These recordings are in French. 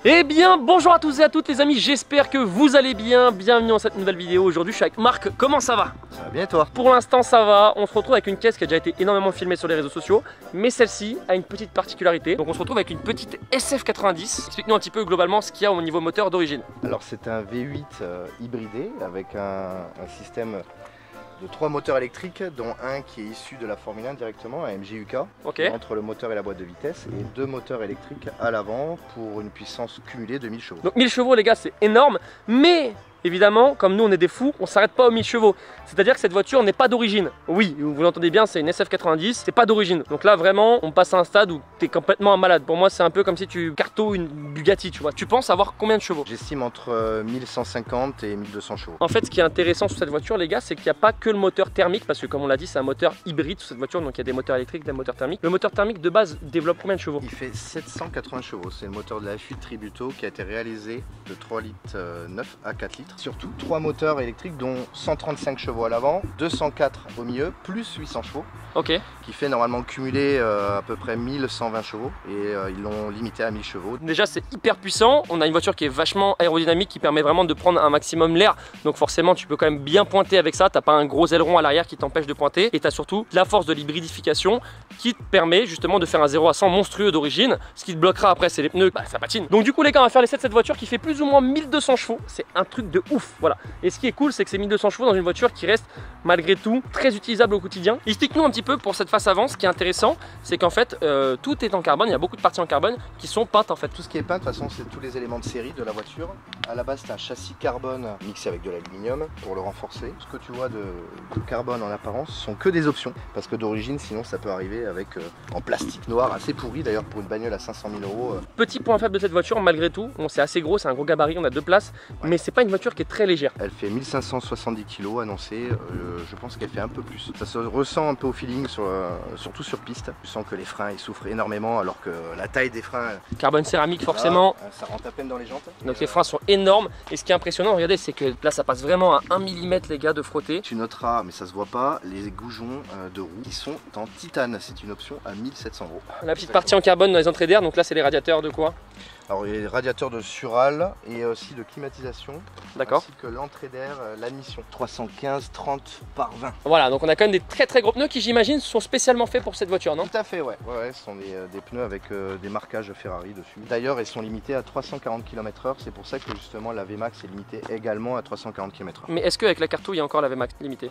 Eh bien bonjour à tous et à toutes les amis, j'espère que vous allez bien. Bienvenue dans cette nouvelle vidéo. Aujourd'hui je suis avec Marc, comment ça va? Ça va bien et toi? Pour l'instant ça va, on se retrouve avec une caisse qui a déjà été énormément filmée sur les réseaux sociaux. Mais celle-ci a une petite particularité. Donc on se retrouve avec une petite SF90. Explique-nous un petit peu globalement ce qu'il y a au niveau moteur d'origine. Alors c'est un V8 hybridé avec un système de 3 moteurs électriques, dont un qui est issu de la Formule 1 directement, un MGUK, Ok. entre le moteur et la boîte de vitesse, et 2 moteurs électriques à l'avant pour une puissance cumulée de 1000 chevaux. Donc 1000 chevaux les gars c'est énorme. Mais évidemment comme nous on est des fous, on s'arrête pas aux 1000 chevaux. C'est-à-dire que cette voiture n'est pas d'origine. Oui, vous l'entendez bien, c'est une SF90, c'est pas d'origine. Donc là vraiment on passe à un stade où t'es complètement un malade. Pour moi c'est un peu comme si tu carto une Bugatti, tu vois. Tu penses avoir combien de chevaux? J'estime entre 1150 et 1200 chevaux. En fait ce qui est intéressant sur cette voiture les gars, c'est qu'il n'y a pas que le moteur thermique, parce que comme on l'a dit c'est un moteur hybride sur cette voiture, donc il y a des moteurs électriques, des moteurs thermiques. Le moteur thermique de base développe combien de chevaux? Il fait 780 chevaux, c'est le moteur de la F8 Tributo qui a été réalisé de 3 litres 9 à 4 litres. Surtout 3 moteurs électriques dont 135 chevaux à l'avant, 204 au milieu, plus 800 chevaux. Ok. Qui fait normalement cumulé à peu près 1120 chevaux et ils l'ont limité à 1000 chevaux. Déjà c'est hyper puissant, on a une voiture qui est vachement aérodynamique, qui permet vraiment de prendre un maximum l'air, donc forcément tu peux quand même bien pointer avec ça, t'as pas un gros aileron à l'arrière qui t'empêche de pointer, et t'as surtout la force de l'hybridification qui te permet justement de faire un 0 à 100 monstrueux d'origine. Ce qui te bloquera après c'est les pneus, bah, ça patine. Donc du coup les gars on va faire l'essai de cette voiture qui fait plus ou moins 1200 chevaux, c'est un truc de ouf, voilà. Et ce qui est cool c'est que c'est 1200 chevaux dans une voiture qui reste malgré tout très utilisable au quotidien. Explique-nous un petit peu pour cette face avant, ce qui est intéressant c'est qu'en fait tout est en carbone, il y a beaucoup de parties en carbone qui sont peintes en fait. Tout ce qui est peint de toute façon c'est tous les éléments de série de la voiture. À la base c'est un châssis carbone mixé avec de l'aluminium pour le renforcer. Ce que tu vois de carbone en apparence sont que des options parce que d'origine sinon ça peut arriver avec en plastique noir assez pourri d'ailleurs pour une bagnole à 500 000 €. Petit point faible de cette voiture malgré tout, bon, c'est assez gros, c'est un gros gabarit, on a 2 places, ouais. Mais c'est pas une voiture qui est très légère. Elle fait 1570 kg annoncée, je pense qu'elle fait un peu plus. Ça se ressent un peu au feeling, surtout sur piste. Tu sens que les freins ils souffrent énormément alors que la taille des freins... Carbone céramique forcément. Là, ça rentre à peine dans les jantes. Donc les freins sont énormes et ce qui est impressionnant, regardez, c'est que là ça passe vraiment à 1 mm les gars de frotter. Tu noteras, mais ça se voit pas, les goujons de roue qui sont en titane. C'est une option à 1700 €. La petite partie en carbone dans les entrées d'air, donc là c'est les radiateurs de quoi? Alors il y a les radiateurs de Sural et aussi de climatisation. D'accord. Ainsi que l'entrée d'air, l'admission. 315/30 par 20. Voilà, donc on a quand même des très gros pneus qui j'imagine sont spécialement faits pour cette voiture, non? Tout à fait, ouais. Ouais, ce sont des pneus avec des marquages Ferrari dessus. D'ailleurs, ils sont limités à 340 km/h. C'est pour ça que justement la VMAX est limitée également à 340 km/h. Mais est-ce qu'avec la Carto il y a encore la VMAX limitée?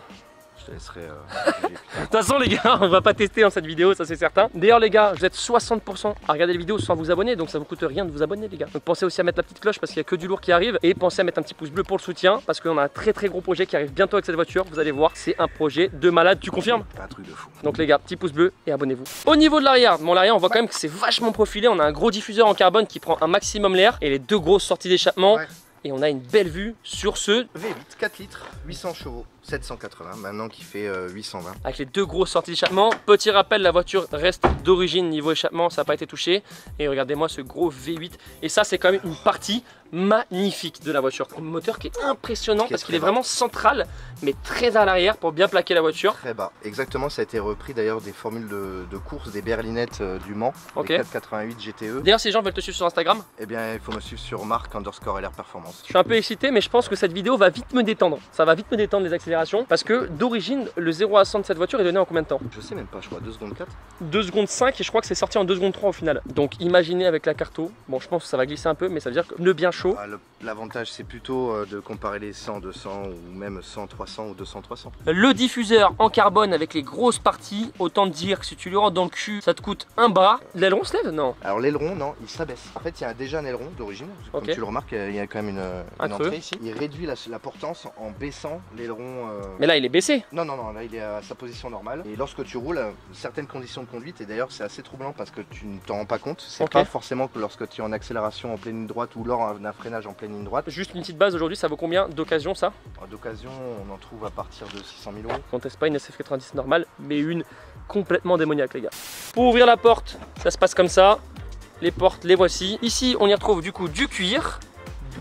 Je te laisserai de toute façon les gars, on va pas tester dans cette vidéo, ça c'est certain. D'ailleurs les gars, vous êtes 60% à regarder les vidéos sans vous abonner, donc ça vous coûte rien de vous abonner les gars. Donc pensez aussi à mettre la petite cloche parce qu'il y a que du lourd qui arrive. Et pensez à mettre un petit pouce bleu pour le soutien parce qu'on a un très gros projet qui arrive bientôt avec cette voiture. Vous allez voir, c'est un projet de malade, tu confirmes? Un truc de fou. Donc les gars, petit pouce bleu et abonnez-vous. Au niveau de l'arrière, bon l'arrière on voit quand même que c'est vachement profilé. On a un gros diffuseur en carbone qui prend un maximum l'air et les 2 grosses sorties d'échappement. Ouais. Et on a une belle vue sur ce V8 4 litres, 800 chevaux, 780, maintenant qui fait 820. Avec les 2 grosses sorties d'échappement. Petit rappel, la voiture reste d'origine niveau échappement, ça n'a pas été touché. Et regardez-moi ce gros V8. Et ça c'est quand même une partie magnifique de la voiture. Un moteur qui est impressionnant parce qu'il est vraiment central, mais très à l'arrière pour bien plaquer la voiture. Très bas, exactement, ça a été repris d'ailleurs des formules de course, des berlinettes du Mans, okay. Les 488 GTE. D'ailleurs si les gens veulent te suivre sur Instagram, eh bien il faut me suivre sur Marc_LR Performance. Je suis un peu excité mais je pense que cette vidéo va vite me détendre. Ça va vite me détendre les accélérations parce que d'origine le 0 à 100 de cette voiture est donné en combien de temps? Je sais même pas, je crois 2 secondes 4. 2 secondes 5 et je crois que c'est sorti en 2 secondes 3 au final. Donc imaginez avec la Carto, bon je pense que ça va glisser un peu mais ça veut dire que pneu bien chaud. L'avantage c'est plutôt de comparer les 100, 200 ou même 100, 300 ou 200, 300. Le diffuseur en carbone avec les grosses parties, autant dire que si tu le rentres dans le cul, ça te coûte un bras. L'aileron se lève? Non. Alors l'aileron, non, il s'abaisse. En fait, il y a déjà un aileron d'origine. Comme tu le remarques, il y a quand même une entrée ici. Il réduit la portance en baissant l'aileron. Mais là, il est baissé. Non, là il est à sa position normale. Et lorsque tu roules, certaines conditions de conduite, et d'ailleurs c'est assez troublant parce que tu ne t'en rends pas compte. C'est pas forcément que lorsque tu es en accélération en pleine ligne droite ou lors d'un freinage en pleine ligne droite. Juste une petite base aujourd'hui, ça vaut combien d'occasion ça? D'occasion, on en trouve à partir de 600 000 €. On teste pas une SF90 normale, mais une complètement démoniaque les gars. Pour ouvrir la porte, ça se passe comme ça. Les portes, les voici. Ici, on y retrouve du coup du cuir,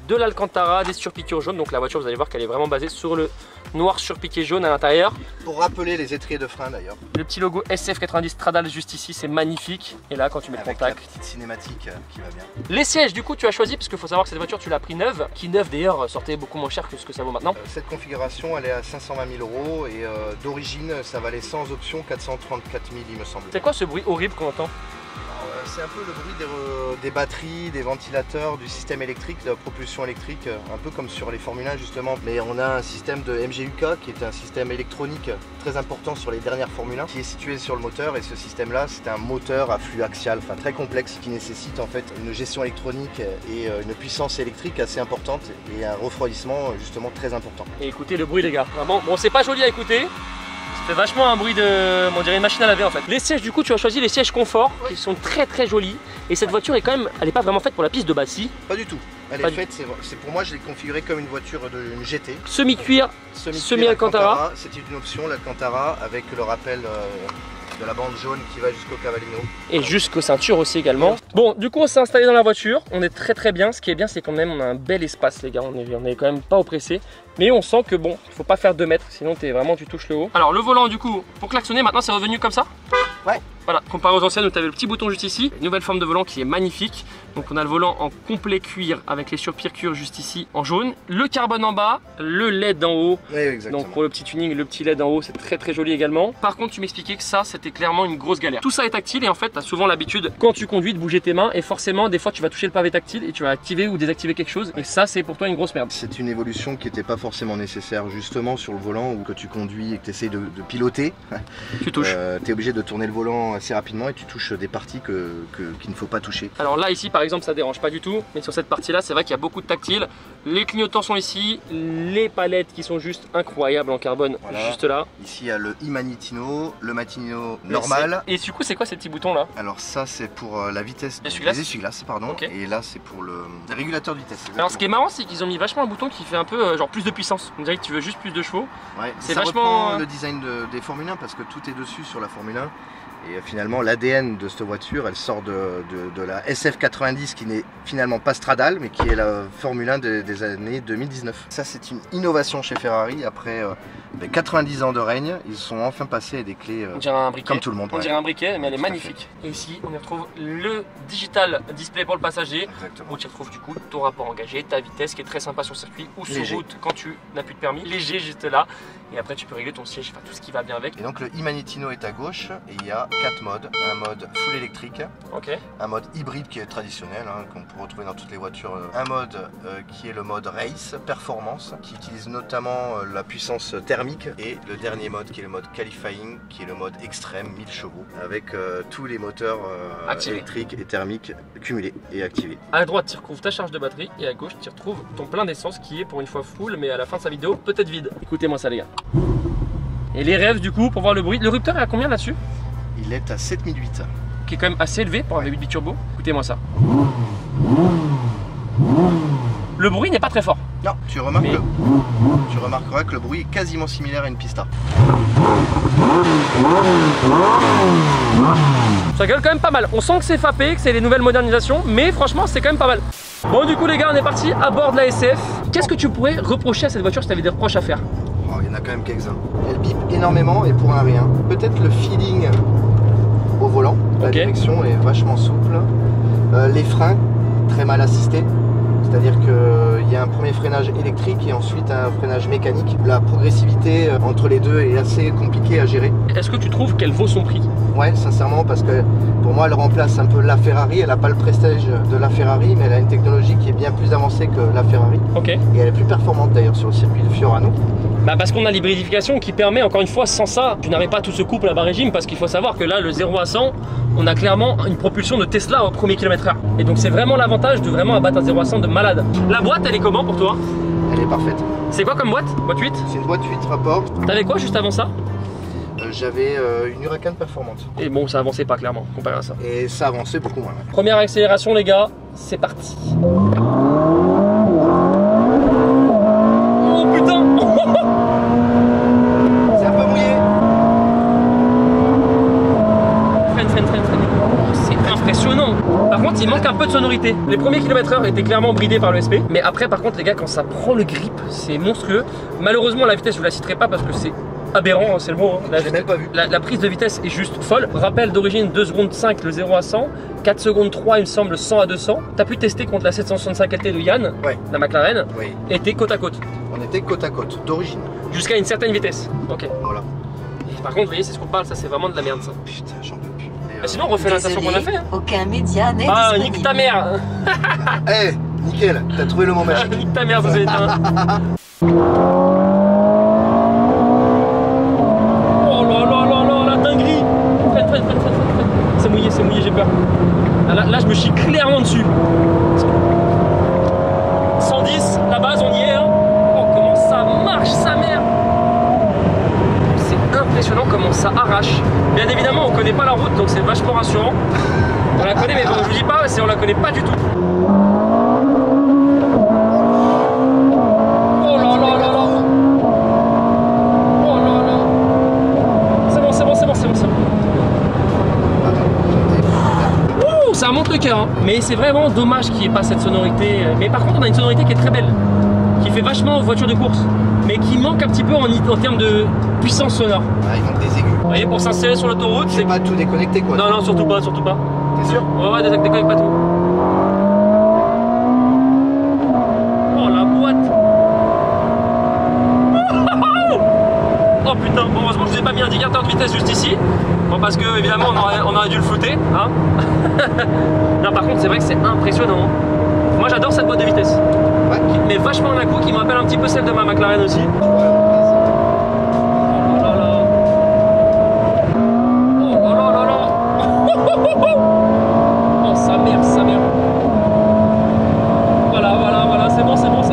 de l'Alcantara, des surpiqûres jaunes. Donc la voiture, vous allez voir qu'elle est vraiment basée sur le noir surpiqué jaune à l'intérieur. Pour rappeler les étriers de frein d'ailleurs. Le petit logo SF90 Stradale juste ici, c'est magnifique. Et là, quand tu mets le Avec contact, la petite cinématique qui va bien. les sièges, du coup, tu as choisi parce qu'il faut savoir que cette voiture, tu l'as pris neuve, qui neuve d'ailleurs sortait beaucoup moins cher que ce que ça vaut maintenant. Cette configuration, elle est à 520 000 € et d'origine, ça valait sans option 434 000 il me semble. C'est quoi ce bruit horrible qu'on entend? C'est un peu le bruit des batteries, des ventilateurs, du système électrique, de la propulsion électrique, un peu comme sur les Formule 1 justement. Mais on a un système de MGUK qui est un système électronique très important sur les dernières Formule 1 qui est situé sur le moteur, et ce système là c'est un moteur à flux axial, enfin très complexe, qui nécessite en fait une gestion électronique et une puissance électrique assez importante et un refroidissement justement très important. Et écoutez le bruit les gars, vraiment, bon c'est pas joli à écouter. C'est vachement un bruit de, on dirait une machine à laver en fait. Les sièges du coup tu as choisi les sièges confort qui sont très jolis. Et cette voiture est quand même, elle est pas vraiment faite pour la piste de Bassi. Pas du tout. Elle est faite, c'est pour moi je l'ai configurée comme une voiture de GT. Semi-cuir, semi-Alcantara. C'était une option l'Alcantara avec le rappel de la bande jaune qui va jusqu'au Cavallino. Et jusqu'aux ceintures aussi également. Bon, du coup on s'est installé dans la voiture, on est très bien. Ce qui est bien c'est quand même on a un bel espace les gars, on est quand même pas oppressé. Mais on sent que bon, il faut pas faire 2 mètres, sinon tu touches le haut. Alors le volant du coup, pour klaxonner maintenant c'est revenu comme ça. Ouais. Voilà, comparé aux anciennes où tu avais le petit bouton juste ici. Une nouvelle forme de volant qui est magnifique. Donc on a le volant en complet cuir avec les surpiqûres juste ici en jaune. Le carbone en bas, le LED en haut. Oui, exactement. Donc pour le petit tuning, le petit LED en haut, c'est très joli également. Par contre tu m'expliquais que ça c'était clairement une grosse galère. Tout ça est tactile et en fait tu as souvent l'habitude quand tu conduis de bouger tes mains et forcément des fois tu vas toucher le pavé tactile et tu vas activer ou désactiver quelque chose. Et ça c'est pour toi une grosse merde. C'est une évolution qui n'était pas forcément nécessaire justement sur le volant, ou que tu conduis et que tu essayes de piloter. Tu touches. Tu es obligé de tourner le volant assez rapidement et tu touches des parties qu'il ne faut pas toucher. Alors là ici par exemple ça dérange pas du tout, mais sur cette partie là c'est vrai qu'il y a beaucoup de tactile. Les clignotants sont ici, les palettes qui sont juste incroyables en carbone, voilà. Juste là. Ici il y a le e-Magnetino, le Magnetino normal. Et du coup c'est quoi ces petits boutons là? Alors ça c'est pour la vitesse des essuie-glaces, pardon. Okay. Et là c'est pour le régulateur de vitesse. Exactement. Alors ce qui est marrant c'est qu'ils ont mis vachement un bouton qui fait un peu genre plus de puissance. On dirait que tu veux juste plus de chevaux. Ouais, c'est vachement le design des Formule 1 parce que tout est dessus sur la Formule 1. Et finalement l'ADN de cette voiture elle sort de la SF90 qui n'est finalement pas Stradale mais qui est la Formule 1 des années 2019. Ça c'est une innovation chez Ferrari après 90 ans de règne, ils sont enfin passés à des clés on dirait un briquet. Comme tout le monde. On dirait un briquet mais elle est magnifique. Et ici on y retrouve le digital display pour le passager. Exactement. Où tu retrouves du coup ton rapport engagé, ta vitesse qui est très sympa sur circuit ou sur route quand tu n'as plus de permis. Léger juste là. Et après tu peux régler ton siège, enfin tout ce qui va bien avec. Et donc le e-Magnetino est à gauche et il y a 4 modes. Un mode full électrique, un mode hybride qui est traditionnel, hein, qu'on peut retrouver dans toutes les voitures. Un mode qui est le mode race, performance, qui utilise notamment la puissance thermique. Et le dernier mode qui est le mode qualifying, qui est le mode extrême, 1000 chevaux, avec tous les moteurs électriques et thermiques cumulés et activés. À droite tu retrouves ta charge de batterie et à gauche tu retrouves ton plein d'essence qui est pour une fois full mais à la fin de sa vidéo peut-être vide. Écoutez-moi ça les gars. Et les rêves du coup pour voir le bruit. Le rupteur est à combien là-dessus? Il est à 7008. Qui est quand même assez élevé pour un V8 biturbo. Écoutez-moi ça. Le bruit n'est pas très fort. Non, tu remarqueras que le bruit est quasiment similaire à une Pista. Ça gueule quand même pas mal. On sent que c'est FAP, que c'est les nouvelles modernisations, mais franchement c'est quand même pas mal. Bon du coup les gars on est parti à bord de la SF. Qu'est-ce que tu pourrais reprocher à cette voiture si tu avais des reproches à faire? Oh, il y en a quand même quelques-uns. Elle bip énormément et pour un rien. Peut-être le feeling au volant, la direction est vachement souple. Les freins, très mal assistés. C'est-à-dire qu'il y a un premier freinage électrique et ensuite un freinage mécanique. La progressivité entre les deux est assez compliquée à gérer. Est-ce que tu trouves qu'elle vaut son prix? Ouais, sincèrement, parce que pour moi, elle remplace un peu la Ferrari. Elle n'a pas le prestige de la Ferrari, mais elle a une technologie qui est bien plus avancée que la Ferrari. Et elle est plus performante d'ailleurs sur le circuit de Fiorano. Bah parce qu'on a l'hybridification qui permet, encore une fois, sans ça, tu n'aurais pas tout ce couple à bas régime, parce qu'il faut savoir que là, le 0 à 100, on a clairement une propulsion de Tesla au premier km/h. Et donc c'est vraiment l'avantage de vraiment abattre un 0 à 100 de malade. La boîte, elle est comment pour toi? Elle est parfaite. C'est quoi comme boîte? Boîte 8? C'est une boîte 8 rapport. T'avais quoi juste avant ça? J'avais une Huracan performante. Et bon, ça avançait pas clairement, comparé à ça. Et ça avançait beaucoup moins. Ouais. Première accélération les gars, c'est parti. Oh putain. C'est un peu mouillé. Freine. Oh, c'est impressionnant. Par contre, parti, il manque un peu de sonorité. Les premiers kilomètres-heure étaient clairement bridés par le SP. Mais après, par contre, les gars, quand ça prend le grip, c'est monstrueux. Malheureusement, la vitesse, je vous la citerai pas parce que c'est aberrant, c'est le mot. Hein. Je l'ai même pas vu. La prise de vitesse est juste folle. Rappel d'origine 2 secondes 5 le 0 à 100, 4 secondes 3 il me semble 100 à 200. T'as pu tester contre la 765 LT de Yann, Ouais. la McLaren, Oui. et t'es côte à côte. On était côte à côte, d'origine. Jusqu'à une certaine vitesse. Ok. Voilà. Et par contre, vous voyez, c'est ce qu'on parle, ça c'est vraiment de la merde ça. Putain, j'en peux plus. Bah, sinon, on refait la station qu'on a fait. Hein. Aucun média n'est Ah, disponible. nique ta mère. Eh, nickel, t'as trouvé le moment magique. Nique ta mère, ça s'est éteint. C'est mouillé, j'ai peur. Là, je me chie clairement dessus. 110, la base, on y est. Hein. Oh, comment ça marche, sa mère. C'est impressionnant comment ça arrache. Bien évidemment, on connaît pas la route, donc c'est vachement rassurant. On la connaît, mais bon, je vous dis pas, on la connaît pas du tout. Oh là là là là. Oh là là. C'est bon. Ça monte le cœur, hein. Mais c'est vraiment dommage qu'il n'y ait pas cette sonorité. Mais par contre, on a une sonorité qui est très belle, qui fait vachement voiture de course, mais qui manque un petit peu en termes de puissance sonore. Ah, il manque des aigus. Vous voyez, pour s'insérer sur l'autoroute, C'est pas tout déconnecté quoi. Non, surtout pas. T'es sûr? Ouais, déconnecte pas tout. Oh la boîte. Oh putain, bon, heureusement que je vous ai pas mis un indicateur de vitesse juste ici. Bon, parce que évidemment on aurait dû le flouter, hein. Non, par contre c'est vrai que c'est impressionnant. Moi j'adore cette boîte de vitesse. Ouais. Qui met vachement d'un coup, qui me rappelle un petit peu celle de ma McLaren aussi. Oh là là. Oh là là là. Oh sa mère. Voilà, c'est bon. 115,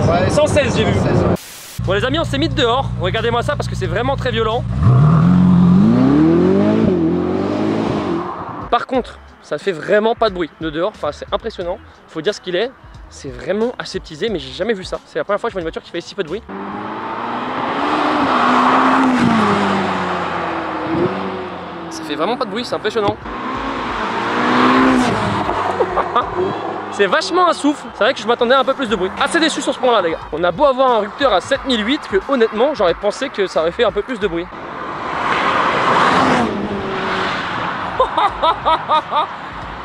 Ouais, 116 j'ai vu. 116, ouais. Bon les amis, on s'est mis dehors, regardez-moi ça parce que c'est vraiment très violent. Par contre, ça fait vraiment pas de bruit de dehors, enfin c'est impressionnant, faut dire ce qu'il est, c'est vraiment aseptisé mais j'ai jamais vu ça. C'est la première fois que je vois une voiture qui fait si peu de bruit. Ça fait vraiment pas de bruit, c'est impressionnant. C'est vachement un souffle, c'est vrai que je m'attendais à un peu plus de bruit. Assez déçu sur ce point là les gars. On a beau avoir un rupteur à 7008 que honnêtement j'aurais pensé que ça aurait fait un peu plus de bruit.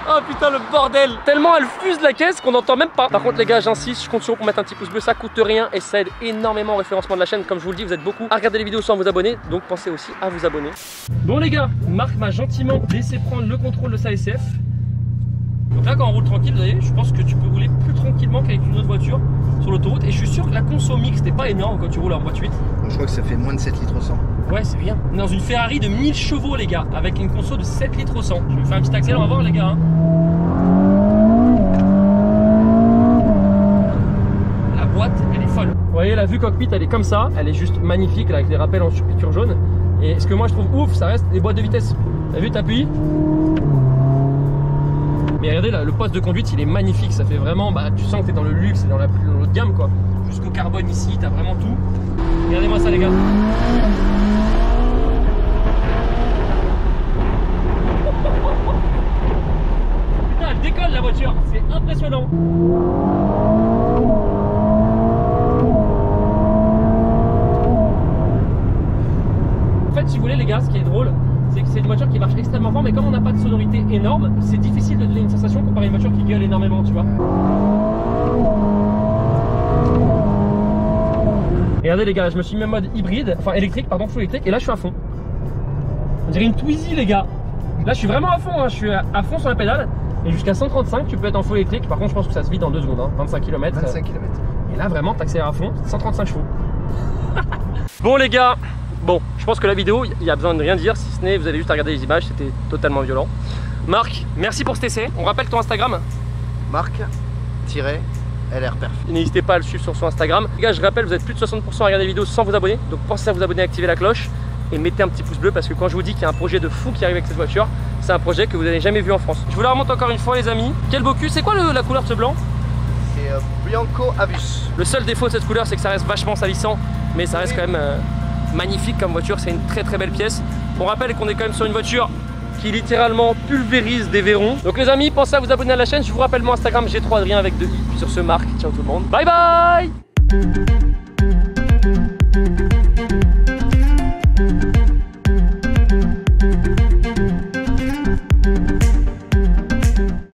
Oh putain le bordel. Tellement elle fuse la caisse qu'on n'entend même pas. Par contre les gars j'insiste, je compte sur vous pour mettre un petit pouce bleu, ça coûte rien et ça aide énormément au référencement de la chaîne. Comme je vous le dis, vous êtes beaucoup à regarder les vidéos sans vous abonner, donc pensez aussi à vous abonner. Bon les gars, Marc m'a gentiment laissé prendre le contrôle de sa SF. Donc là quand on roule tranquille, vous voyez, je pense que tu peux rouler plus tranquillement qu'avec une autre voiture sur l'autoroute. Et je suis sûr que la conso mixte n'est pas énorme quand tu roules en boîte 8. Je crois que ça fait moins de 7 litres au 100. Ouais c'est rien. On est dans une Ferrari de 1000 chevaux les gars, avec une conso de 7 litres au 100. Je vais faire un petit accélère, on va voir les gars. Hein. La boîte elle est folle. Vous voyez la vue cockpit elle est comme ça, elle est juste magnifique là, avec des rappels en surpiqûre jaune. Et ce que moi je trouve ouf, ça reste les boîtes de vitesse. T'as vu, t'appuies. Mais regardez là, le poste de conduite il est magnifique, ça fait vraiment, bah tu sens que t'es dans le luxe et dans la plus haute gamme quoi. Jusqu'au carbone ici, t'as vraiment tout. Regardez-moi ça les gars. Putain elle décolle la voiture, c'est impressionnant. En fait si vous voulez les gars, ce qui est drôle, c'est que c'est une voiture qui marche extrêmement fort, mais comme on n'a pas de sonorité énorme, c'est difficile de donner une sensation comparé à une voiture qui gueule énormément, tu vois. Regardez les gars, je me suis mis en mode hybride, enfin électrique, pardon, full électrique, et là je suis à fond. On dirait une Twizy les gars. Là je suis vraiment à fond, hein. Je suis à fond sur la pédale, et jusqu'à 135 tu peux être en full électrique, par contre je pense que ça se vide en 2 secondes, hein. 25 km. 25 km. Et là vraiment t'accélères à fond, 135 chevaux. Bon les gars, bon, je pense que la vidéo, il y a besoin de rien dire, si ce n'est, vous avez juste à regarder les images, c'était totalement violent. Marc, merci pour cet essai. On rappelle ton Instagram. Marc-LRPerf. N'hésitez pas à le suivre sur son Instagram. Les gars, je rappelle, vous êtes plus de 60% à regarder les vidéos sans vous abonner. Donc pensez à vous abonner, à activer la cloche et mettez un petit pouce bleu parce que quand je vous dis qu'il y a un projet de fou qui arrive avec cette voiture, c'est un projet que vous n'avez jamais vu en France. Je vous la remonte encore une fois les amis. Quel beau cul, c'est quoi la couleur de ce blanc? C'est Bianco Avus. Le seul défaut de cette couleur, c'est que ça reste vachement salissant, mais ça reste quand même magnifique comme voiture, c'est une très très belle pièce. On rappelle qu'on est quand même sur une voiture qui littéralement pulvérise des verrons. Donc les amis, pensez à vous abonner à la chaîne. Je vous rappelle mon Instagram G3Adrien avec 2 i. Sur ce, Marc, ciao tout le monde. Bye bye.